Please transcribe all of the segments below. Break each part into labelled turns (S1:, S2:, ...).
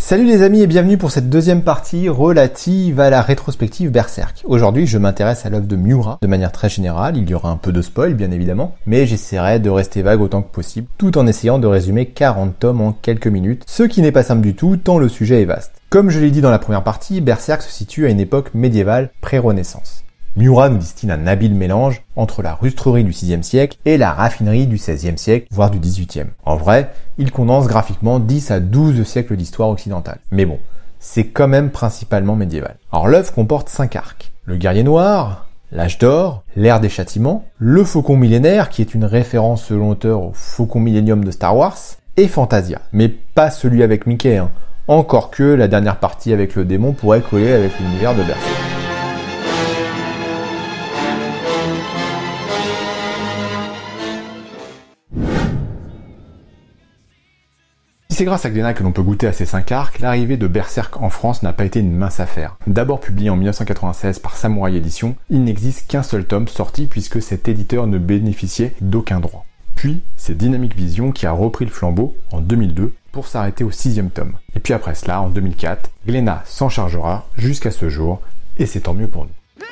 S1: Salut les amis et bienvenue pour cette deuxième partie relative à la rétrospective Berserk. Aujourd'hui, je m'intéresse à l'œuvre de Miura de manière très générale, il y aura un peu de spoil bien évidemment, mais j'essaierai de rester vague autant que possible, tout en essayant de résumer 40 tomes en quelques minutes, ce qui n'est pas simple du tout tant le sujet est vaste. Comme je l'ai dit dans la première partie, Berserk se situe à une époque médiévale pré-Renaissance. Miura nous distille un habile mélange entre la rustrerie du 6e siècle et la raffinerie du 16e siècle, voire du 18e. En vrai, il condense graphiquement 10 à 12 siècles d'histoire occidentale. Mais bon, c'est quand même principalement médiéval. Alors l'œuvre comporte 5 arcs. Le guerrier noir, l'âge d'or, l'ère des châtiments, le faucon millénaire qui est une référence selon l'auteur au faucon millénium de Star Wars, et Fantasia. Mais pas celui avec Mickey, hein. Encore que la dernière partie avec le démon pourrait coller avec l'univers de Berserk. Si c'est grâce à Glénat que l'on peut goûter à ces 5 arcs, l'arrivée de Berserk en France n'a pas été une mince affaire. D'abord publié en 1996 par Samurai Éditions, il n'existe qu'un seul tome sorti puisque cet éditeur ne bénéficiait d'aucun droit. Puis, c'est Dynamic Vision qui a repris le flambeau en 2002 pour s'arrêter au 6e tome. Et puis après cela, en 2004, Glénat s'en chargera jusqu'à ce jour, et c'est tant mieux pour nous.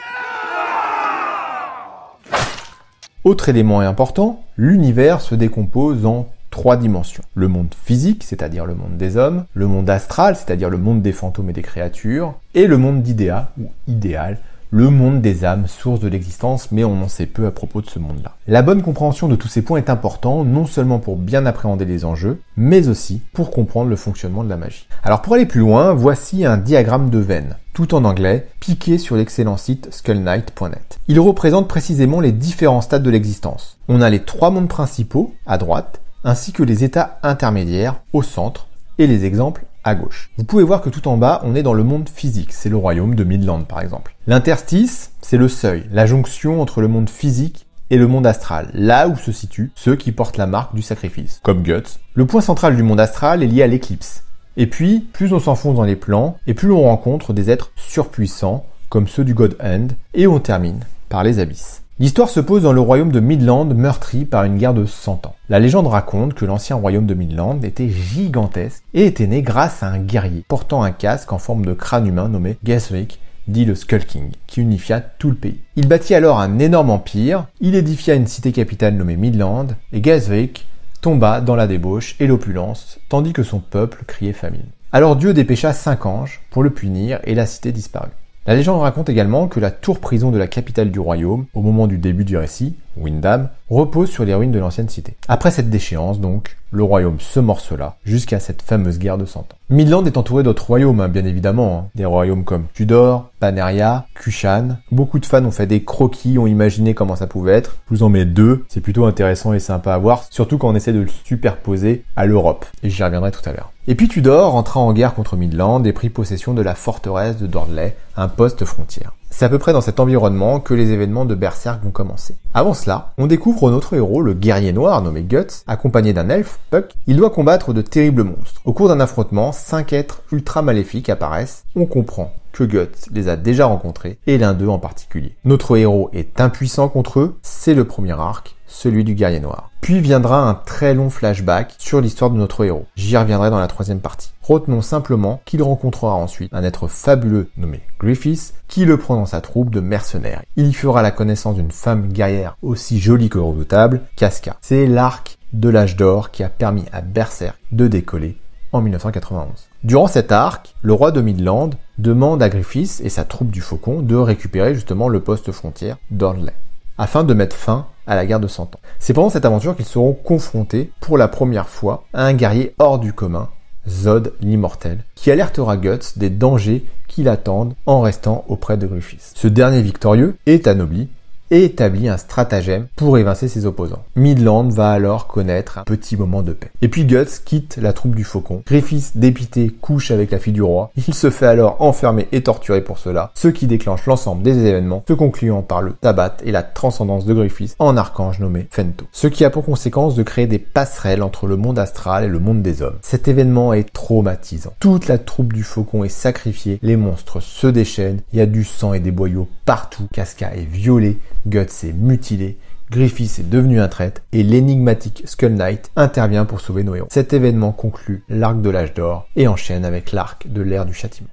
S1: Autre élément important, l'univers se décompose en 3 dimensions. Le monde physique, c'est-à-dire le monde des hommes, le monde astral, c'est-à-dire le monde des fantômes et des créatures, et le monde d'Idéa, ou idéal, le monde des âmes, source de l'existence, mais on en sait peu à propos de ce monde-là. La bonne compréhension de tous ces points est importante, non seulement pour bien appréhender les enjeux, mais aussi pour comprendre le fonctionnement de la magie. Alors pour aller plus loin, voici un diagramme de Venn, tout en anglais, piqué sur l'excellent site skullknight.net. Il représente précisément les différents stades de l'existence. On a les 3 mondes principaux, à droite, ainsi que les états intermédiaires au centre et les exemples à gauche. Vous pouvez voir que tout en bas, on est dans le monde physique, c'est le royaume de Midland par exemple. L'interstice, c'est le seuil, la jonction entre le monde physique et le monde astral, là où se situent ceux qui portent la marque du sacrifice, comme Guts. Le point central du monde astral est lié à l'éclipse. Et puis, plus on s'enfonce dans les plans, et plus on rencontre des êtres surpuissants, comme ceux du God Hand, et on termine par les abysses. L'histoire se pose dans le royaume de Midland, meurtri par une guerre de 100 ans. La légende raconte que l'ancien royaume de Midland était gigantesque et était né grâce à un guerrier portant un casque en forme de crâne humain nommé Getheric, dit le Skull King, qui unifia tout le pays. Il bâtit alors un énorme empire, il édifia une cité capitale nommée Midland, et Getheric tomba dans la débauche et l'opulence, tandis que son peuple criait famine. Alors Dieu dépêcha 5 anges pour le punir et la cité disparut. La légende raconte également que la tour-prison de la capitale du royaume, au moment du début du récit, Windham, repose sur les ruines de l'ancienne cité. Après cette déchéance, donc, le royaume se morcela jusqu'à cette fameuse guerre de 100 ans. Midland est entouré d'autres royaumes, bien évidemment, des royaumes comme Tudor, Paneria, Kushan. Beaucoup de fans ont fait des croquis, ont imaginé comment ça pouvait être. Je vous en mets 2, c'est plutôt intéressant et sympa à voir, surtout quand on essaie de le superposer à l'Europe. Et j'y reviendrai tout à l'heure. Et puis Tudor entra en guerre contre Midland et prit possession de la forteresse de Dordley, un poste frontière. C'est à peu près dans cet environnement que les événements de Berserk vont commencer. Avant cela, on découvre notre héros, le guerrier noir nommé Guts, accompagné d'un elfe, Puck. Il doit combattre de terribles monstres. Au cours d'un affrontement, 5 êtres ultra maléfiques apparaissent. On comprend que Guts les a déjà rencontrés, et l'un d'eux en particulier. Notre héros est impuissant contre eux, c'est le premier arc, celui du guerrier noir. Puis viendra un très long flashback sur l'histoire de notre héros. J'y reviendrai dans la 3e partie. Retenons simplement qu'il rencontrera ensuite un être fabuleux nommé Griffith, qui le prend dans sa troupe de mercenaires. Il y fera la connaissance d'une femme guerrière aussi jolie que redoutable, Casca. C'est l'arc de l'âge d'or qui a permis à Berserk de décoller en 1991. Durant cet arc, le roi de Midland demande à Griffith et sa troupe du Faucon de récupérer justement le poste frontière d'Ordley, afin de mettre fin à la guerre de 100 ans. C'est pendant cette aventure qu'ils seront confrontés pour la première fois à un guerrier hors du commun, Zod l'immortel, qui alertera Guts des dangers qui l'attendent en restant auprès de Griffith. Ce dernier victorieux est anobli et établit un stratagème pour évincer ses opposants. Midland va alors connaître un petit moment de paix. Et puis Guts quitte la troupe du Faucon. Griffith, dépité, couche avec la fille du roi. Il se fait alors enfermer et torturer pour cela, ce qui déclenche l'ensemble des événements, se concluant par le tabat et la transcendance de Griffith en archange nommé Fento. Ce qui a pour conséquence de créer des passerelles entre le monde astral et le monde des hommes. Cet événement est traumatisant. Toute la troupe du Faucon est sacrifiée, les monstres se déchaînent, il y a du sang et des boyaux partout, Casca est violée, Guts est mutilé, Griffiths est devenu un traître et l'énigmatique Skull Knight intervient pour sauver nos héros. Cet événement conclut l'arc de l'âge d'or et enchaîne avec l'arc de l'ère du châtiment.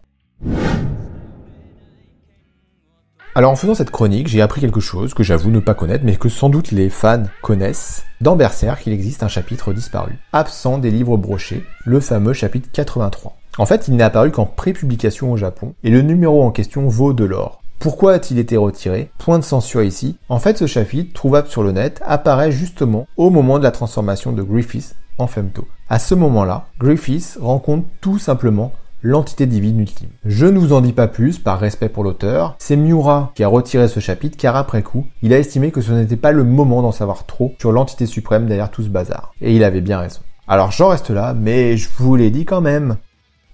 S1: Alors en faisant cette chronique, j'ai appris quelque chose que j'avoue ne pas connaître, mais que sans doute les fans connaissent. Dans Berserk, il existe un chapitre disparu, absent des livres brochés, le fameux chapitre 83. En fait, il n'est apparu qu'en pré-publication au Japon, et le numéro en question vaut de l'or. Pourquoi a-t-il été retiré? Point de censure ici. En fait, ce chapitre, trouvable sur le net, apparaît justement au moment de la transformation de Griffiths en Femto. À ce moment-là, Griffiths rencontre tout simplement l'entité divine ultime. Je ne vous en dis pas plus par respect pour l'auteur, c'est Miura qui a retiré ce chapitre car après coup, il a estimé que ce n'était pas le moment d'en savoir trop sur l'entité suprême derrière tout ce bazar. Et il avait bien raison. Alors j'en reste là, mais je vous l'ai dit quand même.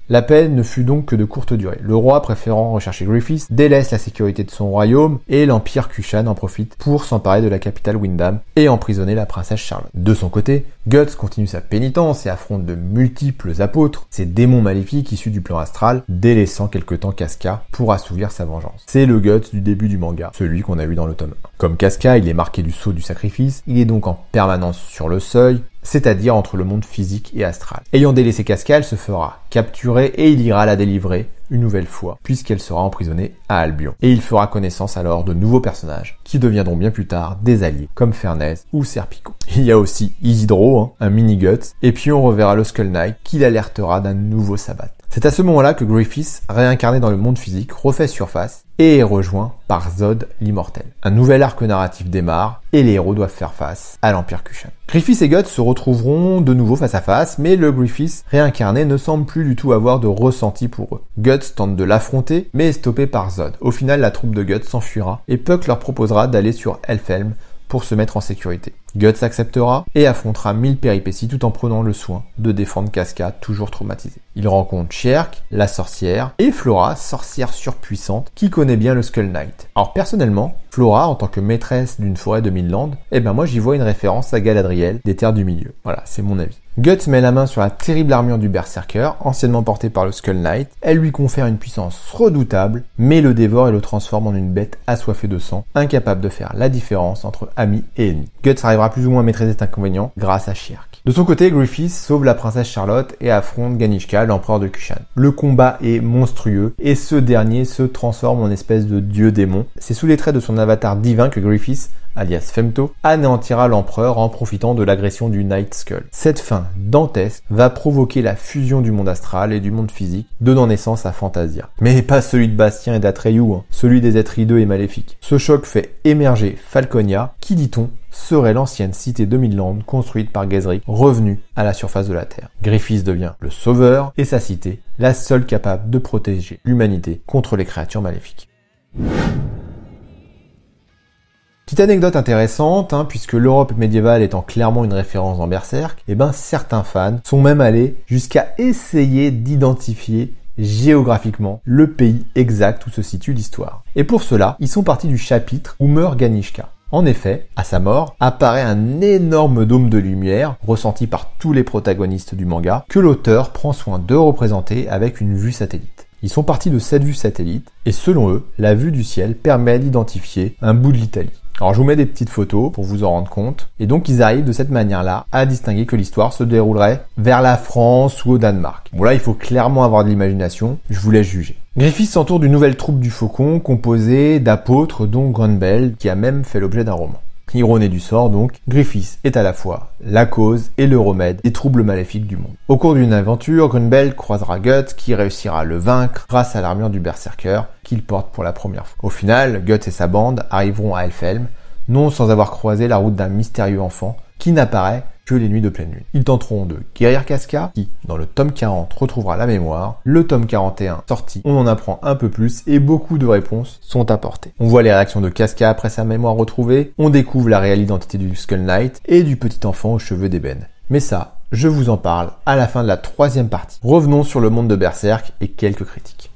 S1: La paix ne fut donc que de courte durée. Le roi, préférant rechercher Griffiths, délaisse la sécurité de son royaume et l'Empire Kushan en profite pour s'emparer de la capitale Windham et emprisonner la princesse Charlotte. De son côté, Guts continue sa pénitence et affronte de multiples apôtres, ces démons maléfiques issus du plan astral, délaissant quelque temps Casca pour assouvir sa vengeance. C'est le Guts du début du manga, celui qu'on a vu dans le tome 1. Comme Casca, il est marqué du sceau du sacrifice, il est donc en permanence sur le seuil, c'est-à-dire entre le monde physique et astral. Ayant délaissé Casca, elle se fera capturer et il ira la délivrer une nouvelle fois, puisqu'elle sera emprisonnée à Albion. Et il fera connaissance alors de nouveaux personnages, qui deviendront bien plus tard des alliés, comme Fernez ou Serpico. Il y a aussi Isidro, un mini-Guts, et puis on reverra le Skull Knight, qui l'alertera d'un nouveau sabbat. C'est à ce moment-là que Griffiths, réincarné dans le monde physique, refait surface et est rejoint par Zod l'immortel. Un nouvel arc narratif démarre et les héros doivent faire face à l'Empire Kushan. Griffiths et Guts se retrouveront de nouveau face à face, mais le Griffiths réincarné ne semble plus du tout avoir de ressenti pour eux. Guts tente de l'affronter, mais est stoppé par Zod. Au final, la troupe de Guts s'enfuira et Puck leur proposera d'aller sur Elfhelm pour se mettre en sécurité. Guts acceptera et affrontera 1000 péripéties tout en prenant le soin de défendre Casca, toujours traumatisé. Il rencontre Cherk, la sorcière, et Flora, sorcière surpuissante, qui connaît bien le Skull Knight. Alors personnellement, Flora, en tant que maîtresse d'une forêt de Midland, moi j'y vois une référence à Galadriel, des Terres du Milieu. Voilà, c'est mon avis. Guts met la main sur la terrible armure du Berserker, anciennement portée par le Skull Knight. Elle lui confère une puissance redoutable, mais le dévore et le transforme en une bête assoiffée de sang, incapable de faire la différence entre amis et ennemis. Guts arrivera plus ou moins à maîtriser cet inconvénient grâce à Cherk. De son côté, Griffiths sauve la princesse Charlotte et affronte Ganishka, l'empereur de Kushan. Le combat est monstrueux et ce dernier se transforme en espèce de dieu démon. C'est sous les traits de son avatar divin que Griffiths, alias Femto, anéantira l'empereur en profitant de l'agression du Night Skull. Cette fin dantesque va provoquer la fusion du monde astral et du monde physique, donnant naissance à Fantasia. Mais pas celui de Bastien et d'Atreyu, celui des êtres hideux et maléfiques. Ce choc fait émerger Falconia, qui dit-on serait l'ancienne cité de Midland construite par Gezric, revenue à la surface de la Terre. Griffiths devient le sauveur et sa cité, la seule capable de protéger l'humanité contre les créatures maléfiques. Petite anecdote intéressante, puisque l'Europe médiévale étant clairement une référence dans Berserk, certains fans sont même allés jusqu'à essayer d'identifier géographiquement le pays exact où se situe l'histoire. Et pour cela, ils sont partis du chapitre où meurt Ganishka. En effet, à sa mort, apparaît un énorme dôme de lumière, ressenti par tous les protagonistes du manga, que l'auteur prend soin de représenter avec une vue satellite. Ils sont partis de cette vue satellite, et selon eux, la vue du ciel permet d'identifier un bout de l'Italie. Alors je vous mets des petites photos pour vous en rendre compte, et donc ils arrivent de cette manière-là à distinguer que l'histoire se déroulerait vers la France ou au Danemark. Bon là, il faut clairement avoir de l'imagination, je vous laisse juger. Griffiths s'entoure d'une nouvelle troupe du Faucon, composée d'apôtres dont Grunbeld, qui a même fait l'objet d'un roman. Ironie du sort donc, Griffiths est à la fois la cause et le remède des troubles maléfiques du monde. Au cours d'une aventure, Grunbeld croisera Guts qui réussira à le vaincre grâce à l'armure du Berserker qu'il porte pour la première fois. Au final, Guts et sa bande arriveront à Elfhelm, non sans avoir croisé la route d'un mystérieux enfant qui n'apparaît que les nuits de pleine lune. Ils tenteront de guérir Casca, qui, dans le tome 40, retrouvera la mémoire. Le tome 41 sorti, on en apprend un peu plus et beaucoup de réponses sont apportées. On voit les réactions de Casca après sa mémoire retrouvée, on découvre la réelle identité du Skull Knight et du petit enfant aux cheveux d'ébène. Mais ça, je vous en parle à la fin de la troisième partie. Revenons sur le monde de Berserk et quelques critiques.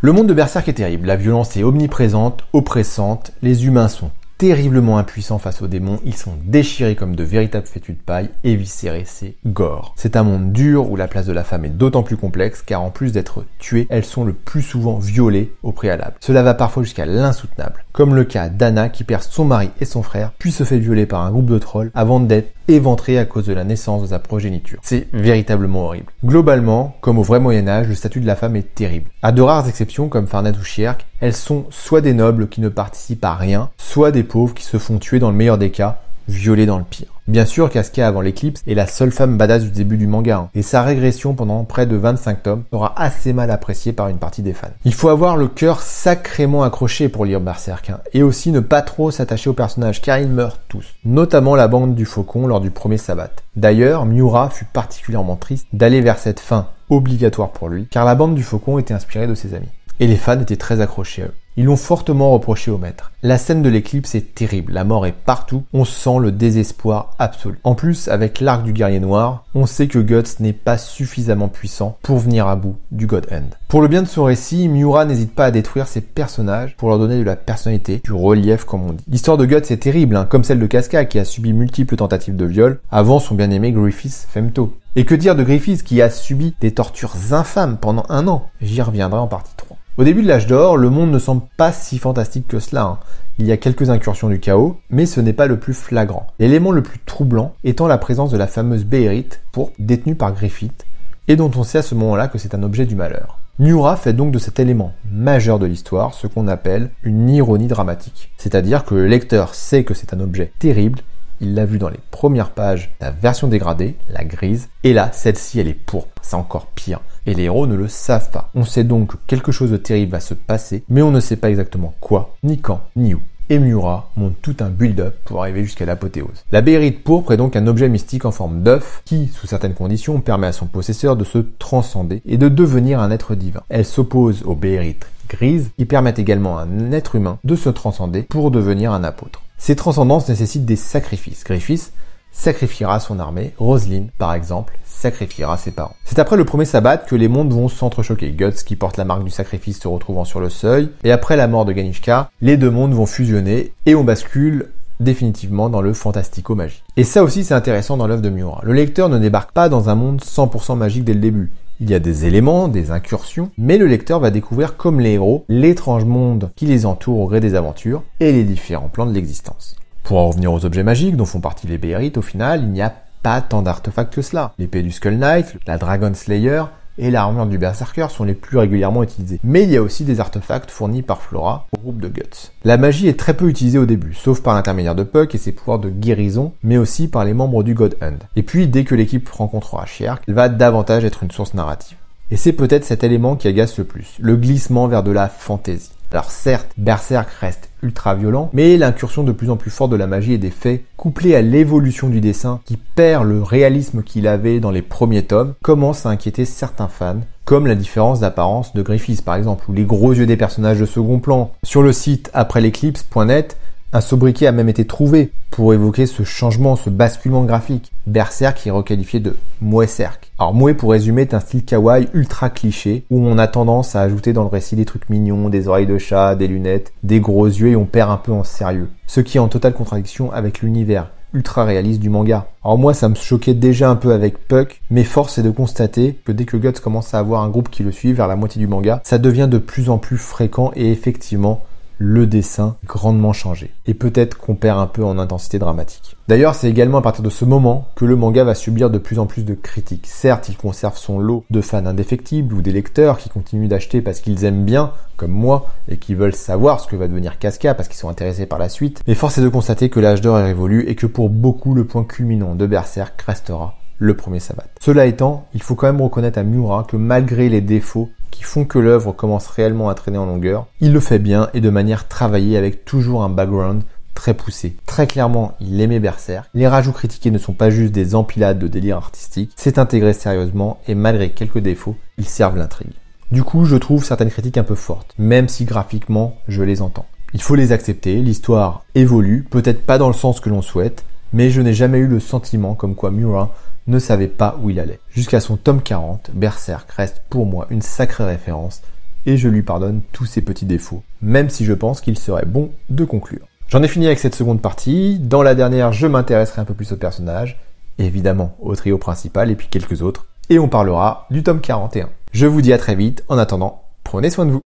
S1: Le monde de Berserk est terrible, la violence est omniprésente, oppressante, les humains sont terriblement impuissants face aux démons, ils sont déchirés comme de véritables fétus de paille, éviscérés, c'est gore. C'est un monde dur où la place de la femme est d'autant plus complexe car en plus d'être tuées, elles sont le plus souvent violées au préalable. Cela va parfois jusqu'à l'insoutenable, comme le cas d'Anna qui perd son mari et son frère, puis se fait violer par un groupe de trolls avant d'être éventrée à cause de la naissance de sa progéniture. C'est véritablement horrible. Globalement, comme au vrai Moyen-Âge, le statut de la femme est terrible. À de rares exceptions comme Farnet ou Sierck, elles sont soit des nobles qui ne participent à rien, soit des pauvres qui se font tuer dans le meilleur des cas, violés dans le pire. Bien sûr, Casca avant l'éclipse est la seule femme badass du début du manga, et sa régression pendant près de 25 tomes sera assez mal appréciée par une partie des fans. Il faut avoir le cœur sacrément accroché pour lire Berserk, et aussi ne pas trop s'attacher aux personnages car ils meurent tous, notamment la bande du Faucon lors du premier sabbat. D'ailleurs, Miura fut particulièrement triste d'aller vers cette fin obligatoire pour lui, car la bande du Faucon était inspirée de ses amis. Et les fans étaient très accrochés à eux. Ils l'ont fortement reproché au maître. La scène de l'éclipse est terrible, la mort est partout, on sent le désespoir absolu. En plus, avec l'arc du guerrier noir, on sait que Guts n'est pas suffisamment puissant pour venir à bout du God End. Pour le bien de son récit, Miura n'hésite pas à détruire ses personnages pour leur donner de la personnalité, du relief comme on dit. L'histoire de Guts est terrible, comme celle de Casca qui a subi multiples tentatives de viol avant son bien-aimé Griffiths Femto. Et que dire de Griffiths qui a subi des tortures infâmes pendant 1 an? J'y reviendrai en partie 3. Au début de l'âge d'or, le monde ne semble pas si fantastique que cela. Il y a quelques incursions du chaos, mais ce n'est pas le plus flagrant. L'élément le plus troublant étant la présence de la fameuse Béhérite, pourpre, détenue par Griffith, et dont on sait à ce moment-là que c'est un objet du malheur. Miura fait donc de cet élément majeur de l'histoire ce qu'on appelle une ironie dramatique. C'est-à-dire que le lecteur sait que c'est un objet terrible, il l'a vu dans les premières pages, la version dégradée, la grise, et là, celle-ci, elle est pourpre, c'est encore pire. Et les héros ne le savent pas. On sait donc que quelque chose de terrible va se passer, mais on ne sait pas exactement quoi, ni quand, ni où. Et Miura monte tout un build-up pour arriver jusqu'à l'apothéose. La Béhérite pourpre est donc un objet mystique en forme d'œuf qui, sous certaines conditions, permet à son possesseur de se transcender et de devenir un être divin. Elle s'oppose aux Béhérites grises qui permettent également à un être humain de se transcender pour devenir un apôtre. Ces transcendances nécessitent des sacrifices. Griffiths sacrifiera son armée, Roslin, par exemple, sacrifiera ses parents. C'est après le premier sabbat que les mondes vont s'entrechoquer. Guts, qui porte la marque du sacrifice, se retrouvant sur le seuil, et après la mort de Ganishka, les deux mondes vont fusionner et on bascule définitivement dans le fantastico-magique. Et ça aussi c'est intéressant dans l'œuvre de Miura. Le lecteur ne débarque pas dans un monde 100% magique dès le début. Il y a des éléments, des incursions, mais le lecteur va découvrir comme les héros l'étrange monde qui les entoure au gré des aventures et les différents plans de l'existence. Pour en revenir aux objets magiques dont font partie les Béhérites, au final, il n'y a pas tant d'artefacts que cela. L'épée du Skull Knight, la Dragon Slayer et l'armure du Berserker sont les plus régulièrement utilisés. Mais il y a aussi des artefacts fournis par Flora au groupe de Guts. La magie est très peu utilisée au début, sauf par l'intermédiaire de Puck et ses pouvoirs de guérison, mais aussi par les membres du God Hand. Et puis, dès que l'équipe rencontrera Sierck, elle va davantage être une source narrative. Et c'est peut-être cet élément qui agace le plus, le glissement vers de la fantaisie. Alors certes, Berserk reste ultra violent, mais l'incursion de plus en plus forte de la magie et des faits, couplée à l'évolution du dessin qui perd le réalisme qu'il avait dans les premiers tomes, commence à inquiéter certains fans, comme la différence d'apparence de Griffiths par exemple, ou les gros yeux des personnages de second plan. Sur le site aprèsl'éclipse.net, un sobriquet a même été trouvé pour évoquer ce changement, ce basculement graphique. Berserk est requalifié de Moeserk. Alors Moe, pour résumer, est un style kawaii ultra cliché où on a tendance à ajouter dans le récit des trucs mignons, des oreilles de chat, des lunettes, des gros yeux et on perd un peu en sérieux. Ce qui est en totale contradiction avec l'univers ultra réaliste du manga. Alors moi ça me choquait déjà un peu avec Puck, mais force est de constater que dès que Guts commence à avoir un groupe qui le suit vers la moitié du manga, ça devient de plus en plus fréquent et effectivement le dessin grandement changé. Et peut-être qu'on perd un peu en intensité dramatique. D'ailleurs, c'est également à partir de ce moment que le manga va subir de plus en plus de critiques. Certes, il conserve son lot de fans indéfectibles ou des lecteurs qui continuent d'acheter parce qu'ils aiment bien, comme moi, et qui veulent savoir ce que va devenir Casca parce qu'ils sont intéressés par la suite. Mais force est de constater que l'âge d'or est révolu et que pour beaucoup, le point culminant de Berserk restera le premier sabbat. Cela étant, il faut quand même reconnaître à Miura que malgré les défauts qui font que l'œuvre commence réellement à traîner en longueur, il le fait bien et de manière travaillée avec toujours un background très poussé. Très clairement, il aimait Berserk. Les rajouts critiqués ne sont pas juste des empilades de délire artistique, c'est intégré sérieusement et malgré quelques défauts, ils servent l'intrigue. Du coup, je trouve certaines critiques un peu fortes, même si graphiquement, je les entends. Il faut les accepter, l'histoire évolue, peut-être pas dans le sens que l'on souhaite, mais je n'ai jamais eu le sentiment comme quoi Miura ne savait pas où il allait. Jusqu'à son tome 40, Berserk reste pour moi une sacrée référence et je lui pardonne tous ses petits défauts, même si je pense qu'il serait bon de conclure. J'en ai fini avec cette seconde partie. Dans la dernière, je m'intéresserai un peu plus au personnage, évidemment au trio principal et puis quelques autres. Et on parlera du tome 41. Je vous dis à très vite. En attendant, prenez soin de vous.